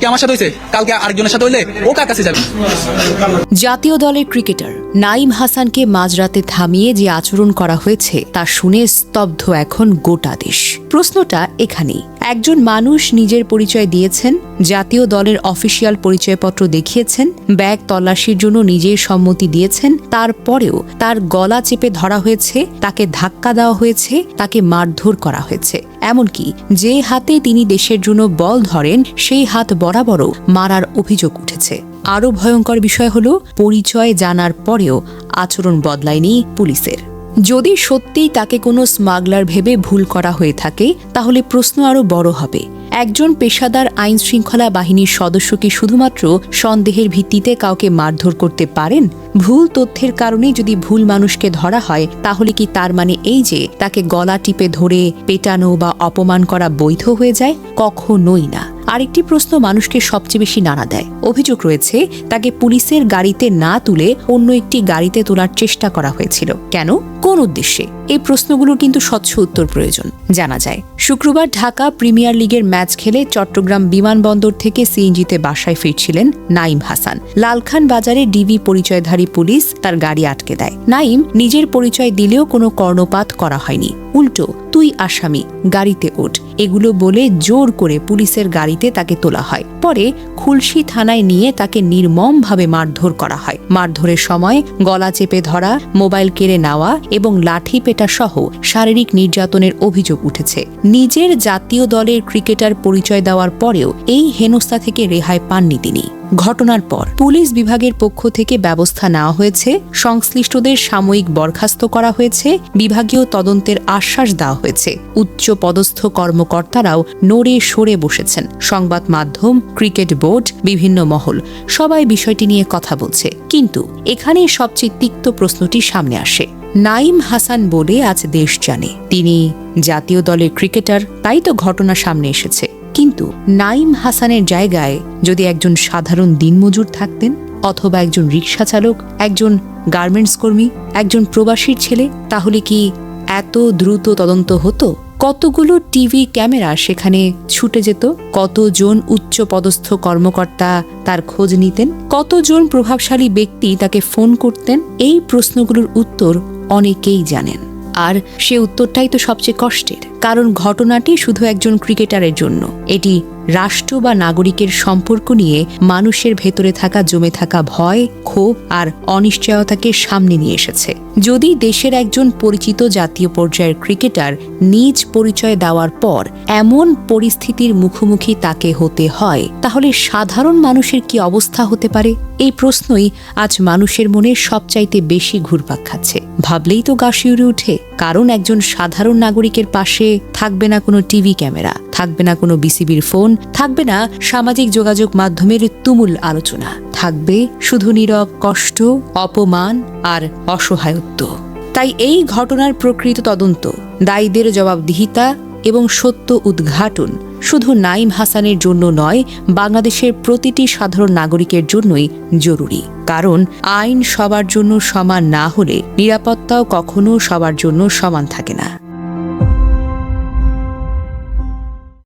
আমার সাথে হয়েছে, কালকে আরেকজনের সাথে হইলে ও কার কাছে যাবে? জাতীয় দলের ক্রিকেটার নাঈম হাসানকে মাঝরাতে থামিয়ে যে আচরণ করা হয়েছে তা শুনে স্তব্ধ এখন গোটা দেশ। প্রশ্নটা এখানেই, একজন মানুষ নিজের পরিচয় দিয়েছেন, জাতীয় দলের অফিসিয়াল পরিচয়পত্র দেখিয়েছেন, ব্যাগ তল্লাশির জন্য নিজের সম্মতি দিয়েছেন, তারপরেও তার গলা চেপে ধরা হয়েছে, তাকে ধাক্কা দেওয়া হয়েছে, তাকে মারধর করা হয়েছে। এমনকি যে হাতে তিনি দেশের জন্য বল ধরেন সেই হাত বরাবরও মারার অভিযোগ উঠেছে। আরও ভয়ঙ্কর বিষয় হল, পরিচয় জানার পরেও আচরণ বদলায়নি পুলিশের। যদি সত্যিই তাকে কোনো স্মাগলার ভেবে ভুল করা হয়ে থাকে তাহলে প্রশ্ন আরও বড় হবে, একজন পেশাদার আইন শৃঙ্খলা বাহিনীর সদস্য কি শুধুমাত্র সন্দেহের ভিত্তিতে কাউকে মারধর করতে পারেন? ভুল তথ্যের কারণে যদি ভুল মানুষকে ধরা হয় তাহলে কি তার মানে এই যে তাকে গলা টিপে ধরে পেটানো বা অপমান করা বৈধ হয়ে যায়? কখনোই না। আরেকটি প্রশ্ন মানুষকে সবচেয়ে বেশি নাড়া দেয়। অভিযোগ রয়েছে তাকে পুলিশের গাড়িতে না তুলে অন্য একটি গাড়িতে তোলার চেষ্টা করা হয়েছিল। কেন? কোন উদ্দেশ্যে? এই প্রশ্নগুলোর কিন্তু স্বচ্ছ উত্তর প্রয়োজন। জানা যায়, শুক্রবার ঢাকা প্রিমিয়ার লিগের ম্যাচ খেলে চট্টগ্রাম বিমানবন্দর থেকে সিএনজিতে বাসায় ফিরছিলেন নাঈম হাসান। লালখান বাজারে ডিবি পরিচয়ধারী পুলিশ তার গাড়ি আটকে দেয়। নাঈম নিজের পরিচয় দিলেও কোনো কর্ণপাত করা হয়নি। উল্টো তুই আসামি, গাড়িতে ওঠ, এগুলো বলে জোর করে পুলিশের গাড়িতে তাকে তোলা হয়। পরে খুলশী থানায় নিয়ে তাকে নির্মমভাবে মারধর করা হয়। মারধরের সময় গলা চেপে ধরা, মোবাইল কেড়ে নেওয়া এবং লাঠি পেটা সহ শারীরিক নির্যাতনের অভিযোগ উঠেছে। নিজের জাতীয় দলের ক্রিকেটার পরিচয় দেওয়ার পরেও এই হেনস্থা থেকে রেহাই পাননি তিনি। ঘটনার পর পুলিশ বিভাগের পক্ষ থেকে ব্যবস্থা নেওয়া হয়েছে, সংশ্লিষ্টদের সাময়িক বরখাস্ত করা হয়েছে, বিভাগীয় তদন্তের আশ্বাস দেওয়া হয়েছে। উচ্চ পদস্থ কর্মকর্তারাও নড়ে সরে বসেছেন। সংবাদ মাধ্যম, ক্রিকেট বোর্ড, বিভিন্ন মহল সবাই বিষয়টি নিয়ে কথা বলছে। কিন্তু এখানেই সবচেয়ে তিক্ত প্রশ্নটি সামনে আসে। নাঈম হাসান বলে আজ দেশ জানে তিনি জাতীয় দলের ক্রিকেটার, তাই তো ঘটনা সামনে এসেছে। কিন্তু নাঈম হাসানের জায়গায় যদি একজন সাধারণ দিনমজুর থাকতেন, অথবা একজন রিকশা চালক, একজন গার্মেন্টস কর্মী, একজন প্রবাসীর ছেলে, তাহলে কি এত দ্রুত তদন্ত হতো? কতগুলো টিভি ক্যামেরা সেখানে ছুটে যেত? কতজন উচ্চ পদস্থ কর্মকর্তা তার খোঁজ নিতেন? কতজন প্রভাবশালী ব্যক্তি তাকে ফোন করতেন? এই প্রশ্নগুলোর উত্তর অনেকেই জানেন, আর সে উত্তরটাই তো সবচেয়ে কষ্টের। কারণ ঘটনাটি শুধু একজন ক্রিকেটারের জন্য, এটি রাষ্ট্র বা নাগরিকের সম্পর্ক নিয়ে মানুষের ভেতরে থাকা জমে থাকা ভয়, ক্ষোভ আর অনিশ্চয়তাকে সামনে নিয়ে এসেছে। যদি দেশের একজন পরিচিত জাতীয় পর্যায়ের ক্রিকেটার নিজ পরিচয় দেওয়ার পর এমন পরিস্থিতির মুখোমুখি তাকে হতে হয়, তাহলে সাধারণ মানুষের কি অবস্থা হতে পারে? এই প্রশ্নই আজ মানুষের মনে সবচাইতে বেশি ঘুরপাক খাচ্ছে। ভাবলেই তো গা শিউরে ওঠে। কারণ একজন সাধারণ নাগরিকের পাশে থাকবে না কোনো টিভি ক্যামেরা, থাকবে না কোনো বিসিবির ফোন, থাকবে না সামাজিক যোগাযোগ মাধ্যমের তুমুল আলোচনা, থাকবে শুধু নীরব কষ্ট, অপমান আর অসহায়ত্ব। তাই এই ঘটনার প্রকৃত তদন্ত, দায়ীদের জবাবদিহিতা এবং সত্য উদ্ঘাটন শুধু নাঈম হাসানের জন্য নয়, বাংলাদেশের প্রতিটি সাধারণ নাগরিকের জন্যই জরুরি। কারণ আইন সবার জন্য সমান না হলে নিরাপত্তাও কখনো সবার জন্য সমান থাকে না।